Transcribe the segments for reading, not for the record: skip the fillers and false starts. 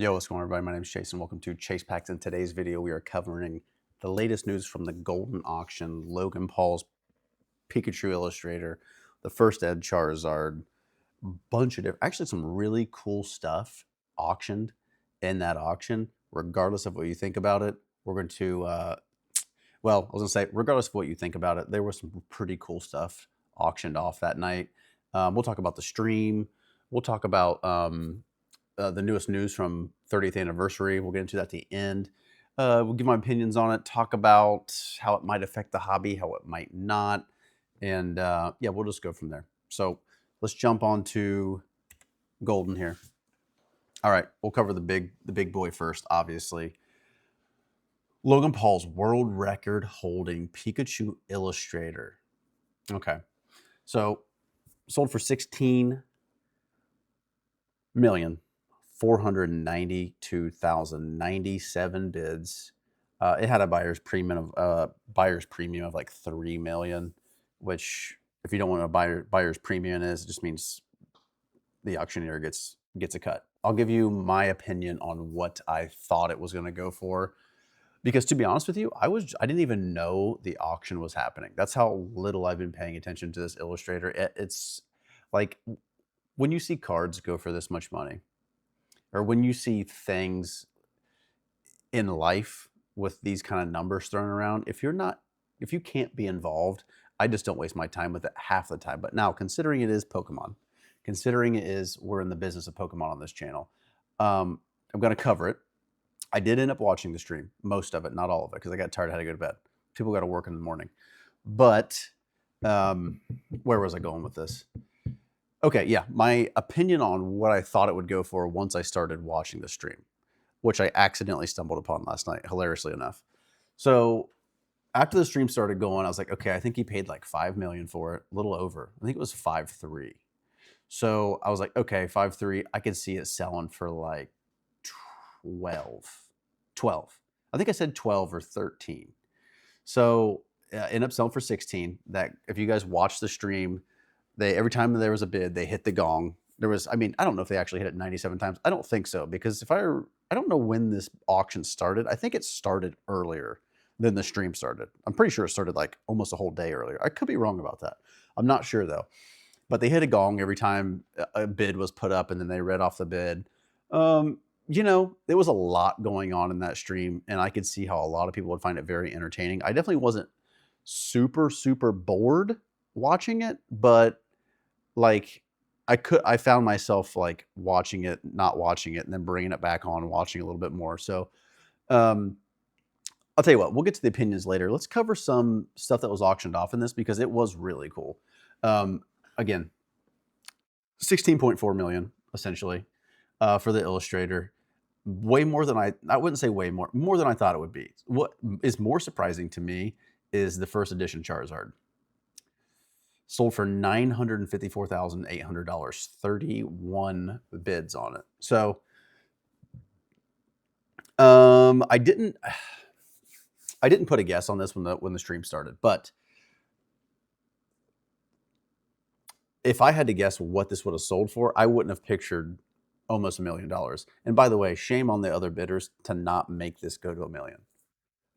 Yo, what's going on, everybody? My name is Chase, and welcome to ChasePacks. In today's video, we are covering the latest news from the Goldin auction, Logan Paul's Pikachu Illustrator, the first Ed Charizard, bunch of different, actually some really cool stuff auctioned in that auction. Regardless of what you think about it, we're going to, well, I was going to say, regardless of what you think about it, there was some pretty cool stuff auctioned off that night. We'll talk about the stream. We'll talk about the newest news from 30th anniversary. We'll get into that at the end. We'll give my opinions on it, talk about how it might affect the hobby, how it might not, and yeah, we'll just go from there. So let's jump on to Goldin here. All right, we'll cover the big boy first, obviously. Logan Paul's world record holding Pikachu Illustrator. Okay, so sold for 16,492,097 bids. It had a buyer's premium of like 3 million, which if you don't know what a buyer's premium is, it just means the auctioneer gets a cut. I'll give you my opinion on what I thought it was going to go for, because to be honest with you, I didn't even know the auction was happening. That's how little I've been paying attention to this Illustrator. It's like when you see cards go for this much money, or when you see things in life with these kind of numbers thrown around, if you can't be involved, I just don't waste my time with it half the time. But now, considering it is Pokemon, considering it is we're in the business of Pokemon on this channel, I'm going to cover it. I did end up watching the stream, most of it, not all of it, because I got tired, I had to go to bed. People got to work in the morning. But where was I going with this? Okay, yeah, my opinion on what I thought it would go for once I started watching the stream, which I accidentally stumbled upon last night, hilariously enough. So after the stream started going, I was like, okay, I think he paid like 5 million for it, a little over. I think it was 5.3. So I was like, okay, 5.3. I could see it selling for like 12. I think I said 12 or 13. So ended up selling for 16. That if you guys watch the stream, every time there was a bid, they hit the gong. I don't know if they actually hit it 97 times. I don't think so, because I don't know when this auction started. I think it started earlier than the stream started. I'm pretty sure it started like almost a whole day earlier. I could be wrong about that. I'm not sure though. But they hit a gong every time a bid was put up, and then they read off the bid. There was a lot going on in that stream, and I could see how a lot of people would find it very entertaining. I definitely wasn't super, super bored watching it, but like I found myself like watching it, not watching it, and then bringing it back on, watching a little bit more. So I'll tell you what, we'll get to the opinions later. Let's cover some stuff that was auctioned off in this, because it was really cool. Again, 16.4 million essentially for the Illustrator. Way more than I wouldn't say way more than I thought it would be. What is more surprising to me is the first edition Charizard. Sold for $954,800, 31 bids on it. So I didn't put a guess on this when the stream started, but if I had to guess what this would have sold for, I wouldn't have pictured almost $1 million. And by the way, shame on the other bidders to not make this go to $1 million.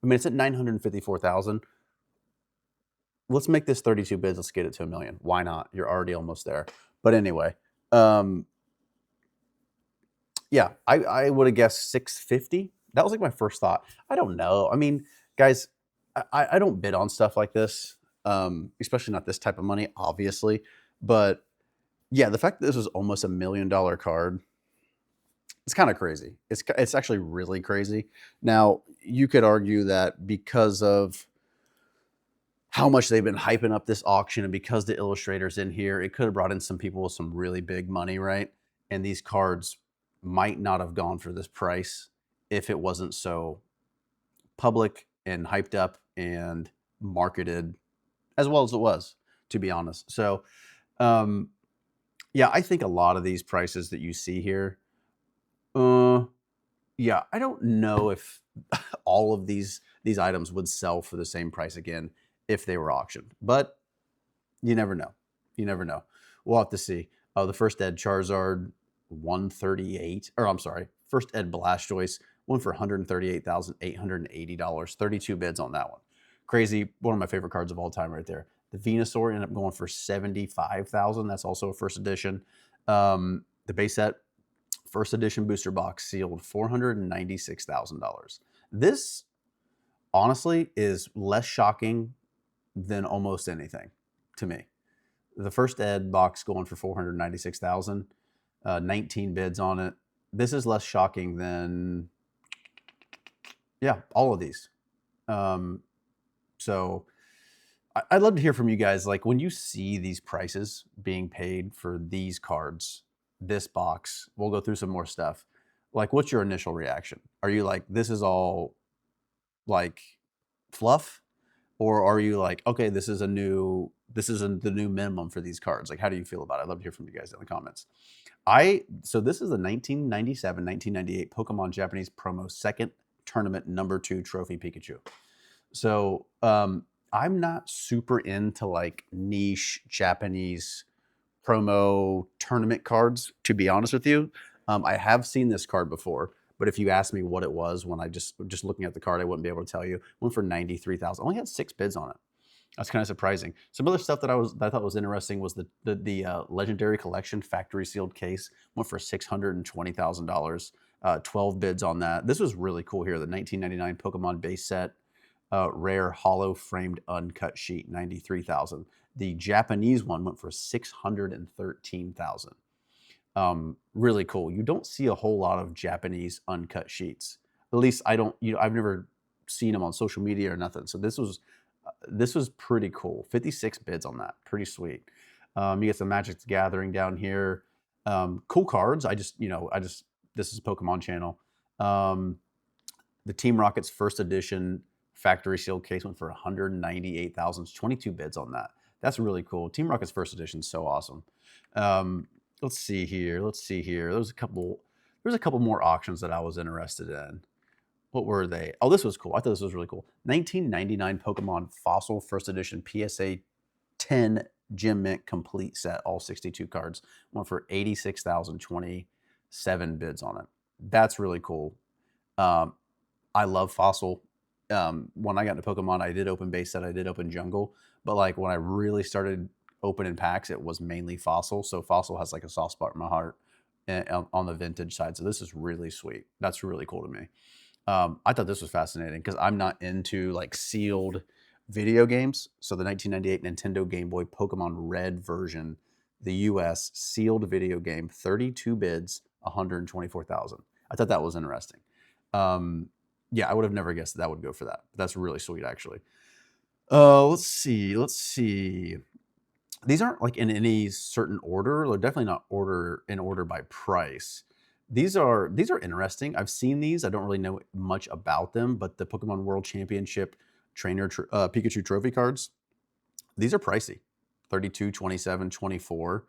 I mean, it's at 954,000. Let's make this 32 bids. Let's get it to $1 million. Why not? You're already almost there. But anyway, yeah, I would have guessed 650. That was like my first thought. I don't know. I mean, guys, I don't bid on stuff like this, especially not this type of money, obviously. But yeah, the fact that this was almost $1 million card, it's kind of crazy. It's actually really crazy. Now, you could argue that because of how much they've been hyping up this auction, and because the Illustrator's in here, it could have brought in some people with some really big money, right? And these cards might not have gone for this price if it wasn't so public and hyped up and marketed as well as it was, to be honest. So, yeah, I think a lot of these prices that you see here, yeah, I don't know if all of these items would sell for the same price again if they were auctioned, but you never know. You never know. We'll have to see. The first Ed Charizard, 138, or I'm sorry, First Ed Blastoise, one for $138,880. 32 bids on that one. Crazy. One of my favorite cards of all time right there. The Venusaur ended up going for $75,000. That's also a first edition. The base set, first edition booster box sealed, $496,000. This honestly is less shocking than almost anything to me. The first Ed box going for $496,000, 19 bids on it. This is less shocking than, yeah, all of these. So I'd love to hear from you guys. Like, when you see these prices being paid for these cards, this box, we'll go through some more stuff. Like, what's your initial reaction? Are you like, this is all like fluff? Or are you like, okay, this is the new minimum for these cards? Like, how do you feel about it? I'd love to hear from you guys in the comments. So this is the 1997-1998 Pokemon Japanese promo second tournament #2 trophy Pikachu. So I'm not super into like niche Japanese promo tournament cards, to be honest with you. I have seen this card before, but if you asked me what it was when I just looking at the card, I wouldn't be able to tell you. Went for 93,000. Only had 6 bids on it. That's kind of surprising. Some other stuff that I thought was interesting was the Legendary Collection factory sealed case. Went for $620,000. 12 bids on that. This was really cool here. The 1999 Pokemon base set, rare hollow framed uncut sheet, 93,000. The Japanese one went for 613,000. Really cool. You don't see a whole lot of Japanese uncut sheets. At least I don't. I've never seen them on social media or nothing. So this was pretty cool. 56 bids on that. Pretty sweet. You get some Magic the Gathering down here. Cool cards. This is Pokemon channel. The Team Rocket's first edition factory sealed case went for 198,000. 22 bids on that. That's really cool. Team Rocket's first edition is so awesome. Let's see here. There's a couple more auctions that I was interested in. What were they? Oh, this was cool. I thought this was really cool. 1999 Pokemon Fossil First Edition PSA 10 Gem Mint complete set, all 62 cards. Went for 86,027 bids on it. That's really cool. I love Fossil. When I got into Pokemon, I did open base set, I did open Jungle, but like when I really started opening packs, it was mainly Fossil. So Fossil has like a soft spot in my heart on the vintage side. So this is really sweet. That's really cool to me. I thought this was fascinating because I'm not into like sealed video games. So the 1998 Nintendo Game Boy Pokemon Red version, the US sealed video game, 32 bids, 124,000. I thought that was interesting. Yeah, I would have never guessed that would go for that. That's really sweet, actually. Let's see. These aren't like in any certain order. They're definitely not in order by price. These are interesting. I've seen these. I don't really know much about them, but the Pokemon World Championship Trainer Pikachu trophy cards, these are pricey. 32, 27, 24.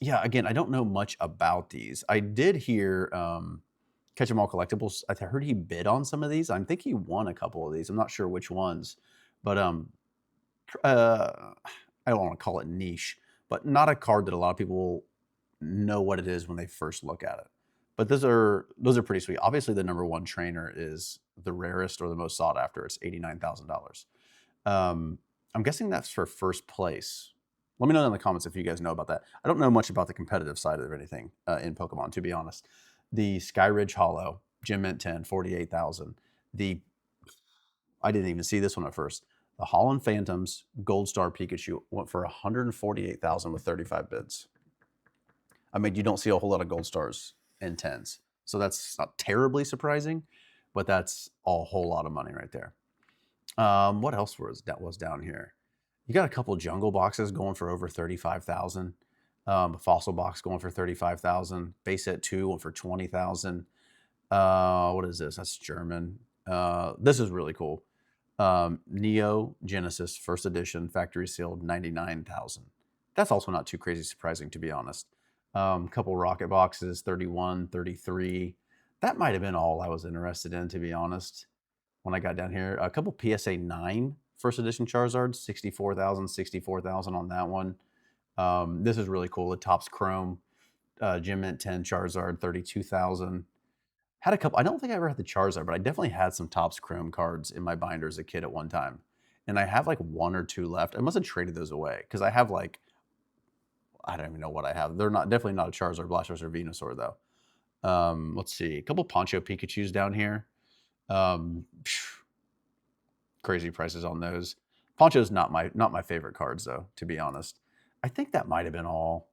Yeah, again, I don't know much about these. I did hear Catch 'em All Collectibles. I heard he bid on some of these. I think he won a couple of these. I'm not sure which ones, but I don't want to call it niche, but not a card that a lot of people know what it is when they first look at it. But those are pretty sweet. Obviously, the #1 trainer is the rarest or the most sought after. It's $89,000. I'm guessing that's for first place. Let me know in the comments if you guys know about that. I don't know much about the competitive side of anything in Pokemon, to be honest. The Skyridge Hollow, Gem Mint 10, 48,000. I didn't even see this one at first. The Holland Phantoms Gold Star Pikachu went for 148,000 with 35 bids. I mean, you don't see a whole lot of Gold Stars in 10s. So that's not terribly surprising, but that's a whole lot of money right there. What else was down here? You got a couple jungle boxes going for over 35,000. A fossil box going for 35,000. Base set 2 went for 20,000. What is this? That's German. This is really cool. Neo Genesis first edition factory sealed, 99,000. That's also not too crazy surprising, to be honest. Couple rocket boxes, 31, 33. That might have been all I was interested in, to be honest, when I got down here. A couple PSA 9 first edition Charizards, 64,000 on that one. This is really cool. The Topps Chrome Gem Mint 10 Charizard, 32,000. Had a couple. I don't think I ever had the Charizard, but I definitely had some Topps Chrome cards in my binder as a kid at one time. And I have like 1 or 2 left. I must have traded those away because I have like, I don't even know what I have. They're not definitely not a Charizard, Blastoise, or Venusaur though. Let's see, a couple Poncho Pikachus down here. Crazy prices on those. Poncho's not my favorite cards though, to be honest. I think that might have been all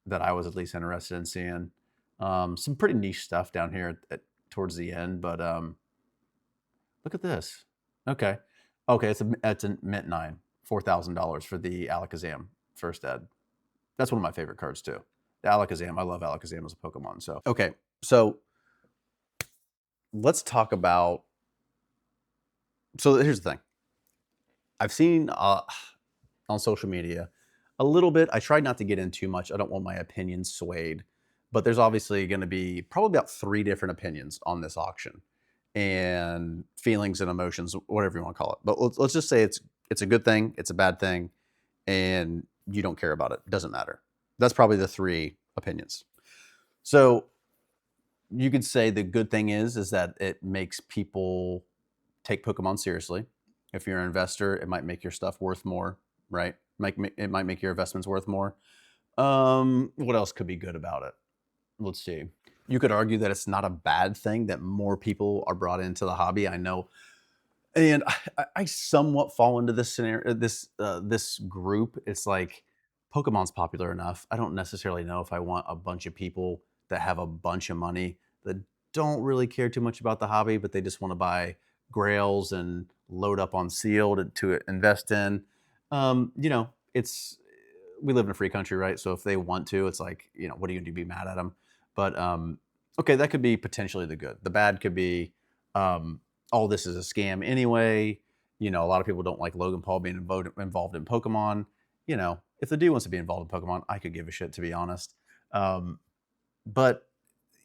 that I was at least interested in seeing. Some pretty niche stuff down here towards the end, but look at this. Okay, it's a mint 9, $4,000 for the Alakazam first ed. That's one of my favorite cards too. The Alakazam, I love Alakazam as a Pokemon. So okay, so let's talk about. So here's the thing. I've seen on social media a little bit. I tried not to get in too much. I don't want my opinions swayed, but there's obviously going to be probably about 3 different opinions on this auction, and feelings and emotions, whatever you want to call it. But let's just say it's a good thing, it's a bad thing, and you don't care about it. It doesn't matter. That's probably the 3 opinions. So you could say the good thing is that it makes people take Pokemon seriously. If you're an investor, it might make your stuff worth more, right? It might make your investments worth more. What else could be good about it? Let's see. You could argue that it's not a bad thing that more people are brought into the hobby. I know, and I somewhat fall into this scenario, this group. It's like Pokemon's popular enough. I don't necessarily know if I want a bunch of people that have a bunch of money that don't really care too much about the hobby, but they just want to buy grails and load up on sealed to invest in. It's we live in a free country, right? So if they want to, it's like, what are you going to do? Be mad at them? But okay, that could be potentially the good. The bad could be, all this is a scam anyway. A lot of people don't like Logan Paul being involved in Pokemon. If the dude wants to be involved in Pokemon, I could give a shit, to be honest. But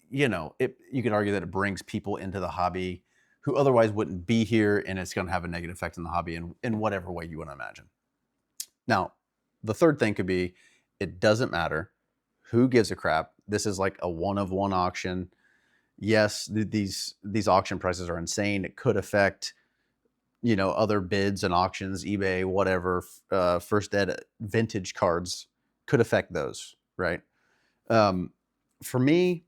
you could argue that it brings people into the hobby who otherwise wouldn't be here, and it's going to have a negative effect on the hobby in whatever way you want to imagine. Now, the third thing could be, it doesn't matter. Who gives a crap? This is like a one-of-one auction. Yes, these auction prices are insane. It could affect, other bids and auctions, eBay, whatever. First ed vintage cards could affect those, right? For me,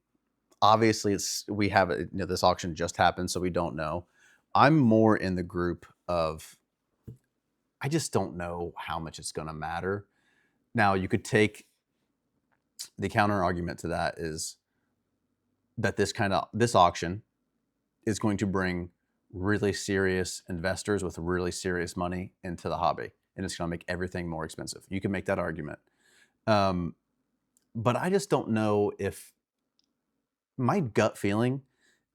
obviously, we have this auction just happened, so we don't know. I'm more in the group of, I just don't know how much it's going to matter. Now, you could take the counter argument to that is that this auction is going to bring really serious investors with really serious money into the hobby, and it's going to make everything more expensive. You can make that argument. But I just don't know if my gut feeling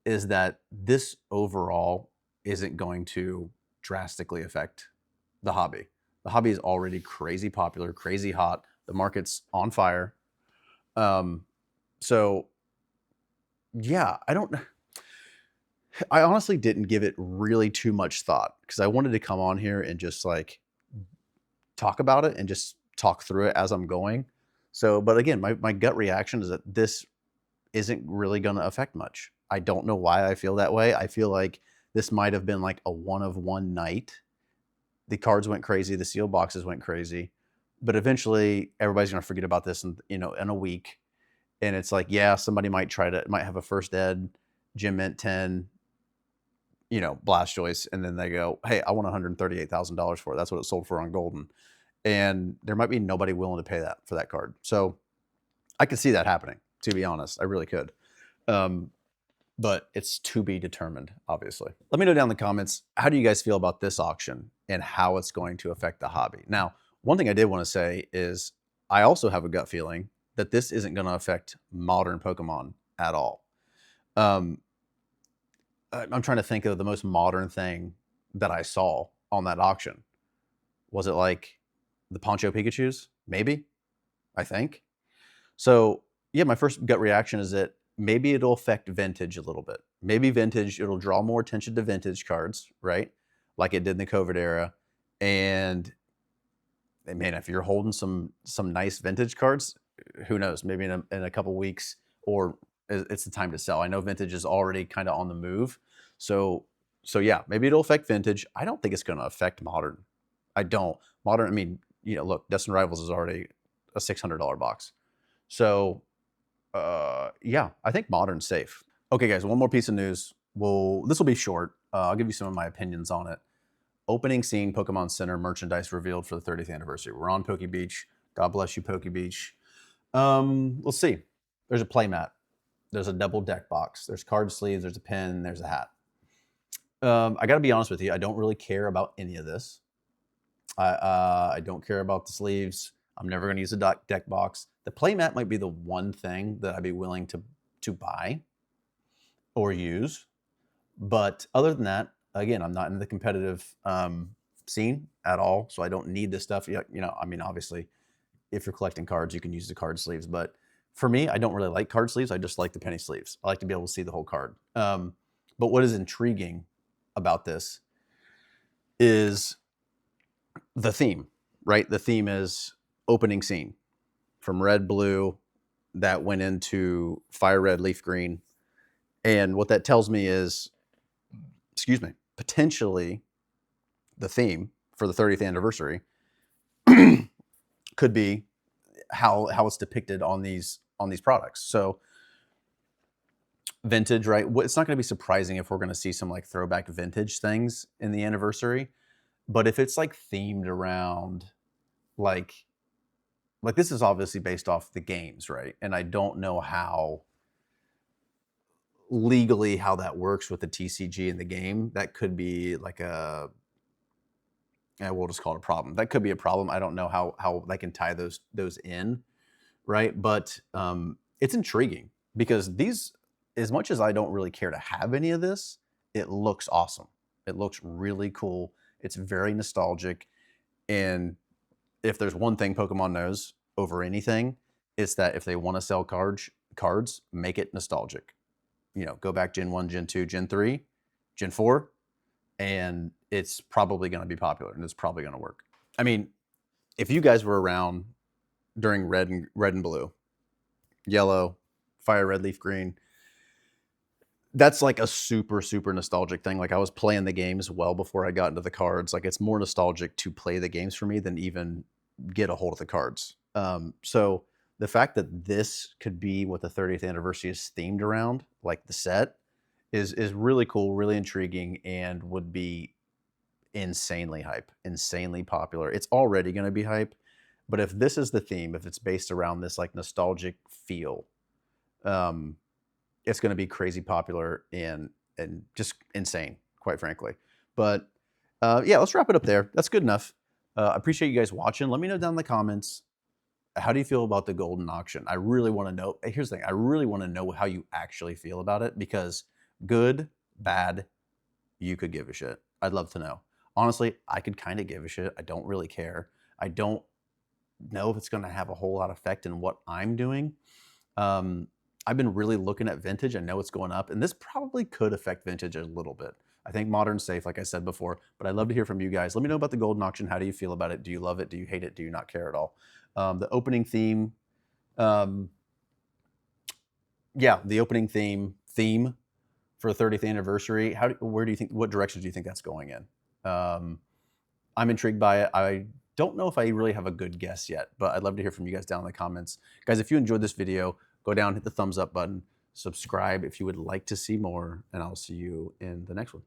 is that this overall isn't going to drastically affect the hobby. The hobby is already crazy popular, crazy hot. The market's on fire. So yeah, I honestly didn't give it really too much thought because I wanted to come on here and just like talk about it and just talk through it as I'm going. So, but again, my gut reaction is that this isn't really going to affect much. I don't know why I feel that way. I feel like this might have been like a one-of-one night. The cards went crazy, the seal boxes went crazy, but eventually everybody's going to forget about this in a week. And it's like, yeah, somebody might have a first ed Gem Mint 10, Blastoise, and then they go, hey, I want $138,000 for it. That's what it sold for on Goldin. And there might be nobody willing to pay that for that card. So I could see that happening, to be honest. I really could. But it's to be determined, obviously. Let me know down in the comments, how do you guys feel about this auction and how it's going to affect the hobby? Now, one thing I did want to say is I also have a gut feeling that this isn't going to affect modern Pokemon at all. I'm trying to think of the most modern thing that I saw on that auction. Was it like the Poncho Pikachus? Maybe, I think. So yeah, my first gut reaction is that maybe it'll affect vintage a little bit. Maybe vintage, it'll draw more attention to vintage cards, right? Like it did in the COVID era. And man, if you're holding some nice vintage cards, who knows, maybe in a couple weeks, or it's the time to sell. I know vintage is already kind of on the move. So yeah, maybe it'll affect vintage. I don't think it's going to affect modern. I don't. Modern, I mean, look, Destined Rivals is already a $600 box. So yeah, I think modern's safe. Okay, guys, one more piece of news. This will be short. I'll give you some of my opinions on it. Opening scene Pokemon Center merchandise revealed for the 30th anniversary. We're on Poke Beach. God bless you, Poke Beach. Let's see. There's a playmat. There's a double deck box. There's card sleeves. There's a pin. There's a hat. I got to be honest with you. I don't really care about any of this. I don't care about the sleeves. I'm never going to use a deck box. The playmat might be the one thing that I'd be willing to buy or use. But other than that, again, I'm not in the competitive scene at all, so I don't need this stuff. I mean, obviously, if you're collecting cards, you can use the card sleeves. But for me, I don't really like card sleeves. I just like the penny sleeves. I like to be able to see the whole card. But what is intriguing about this is the theme, right? The theme is opening scene from red, blue, that went into fire red, leaf green. And what that tells me is, potentially the theme for the 30th anniversary could be how it's depicted on these products. So vintage, right? It's not going to be surprising if we're going to see some like throwback vintage things in the anniversary, but if it's like themed around like this is obviously based off the games, right? And I don't know how legally how that works with the TCG in the game. That could be like we'll just call it a problem. That could be a problem. I don't know how they can tie those in, right? But it's intriguing because these, as much as I don't really care to have any of this, it looks awesome. It looks really cool. It's very nostalgic. And if there's one thing Pokemon knows over anything, it's that if they want to sell cards, make it nostalgic. Go back Gen 1, Gen 2, Gen 3, Gen 4, and it's probably going to be popular and it's probably going to work. I mean, if you guys were around during red and blue, yellow, fire red, leaf green, that's like a super, super nostalgic thing. Like I was playing the games well before I got into the cards. Like it's more nostalgic to play the games for me than even get a hold of the cards. So the fact that this could be what the 30th anniversary is themed around, like the set, is really cool, really intriguing, and would be insanely hype, insanely popular. It's already going to be hype, but if this is the theme, if it's based around this like nostalgic feel, it's going to be crazy popular and just insane, quite frankly. But yeah, let's wrap it up there. That's good enough. I appreciate you guys watching. Let me know down in the comments, how do you feel about the Goldin auction? I really want to know. Here's the thing. I really want to know how you actually feel about it, because good, bad, you could give a shit. I'd love to know. Honestly, I could kind of give a shit. I don't really care. I don't know if it's going to have a whole lot of effect in what I'm doing. I've been really looking at vintage. I know it's going up, and this probably could affect vintage a little bit. I think modern's safe, like I said before, but I'd love to hear from you guys. Let me know about the Goldin auction. How do you feel about it? Do you love it? Do you hate it? Do you not care at all? The opening theme, yeah, the opening theme for the 30th anniversary. Where do you think? What direction do you think that's going in? I'm intrigued by it. I don't know if I really have a good guess yet, but I'd love to hear from you guys down in the comments. Guys, if you enjoyed this video, go down, hit the thumbs up button, subscribe if you would like to see more, and I'll see you in the next one.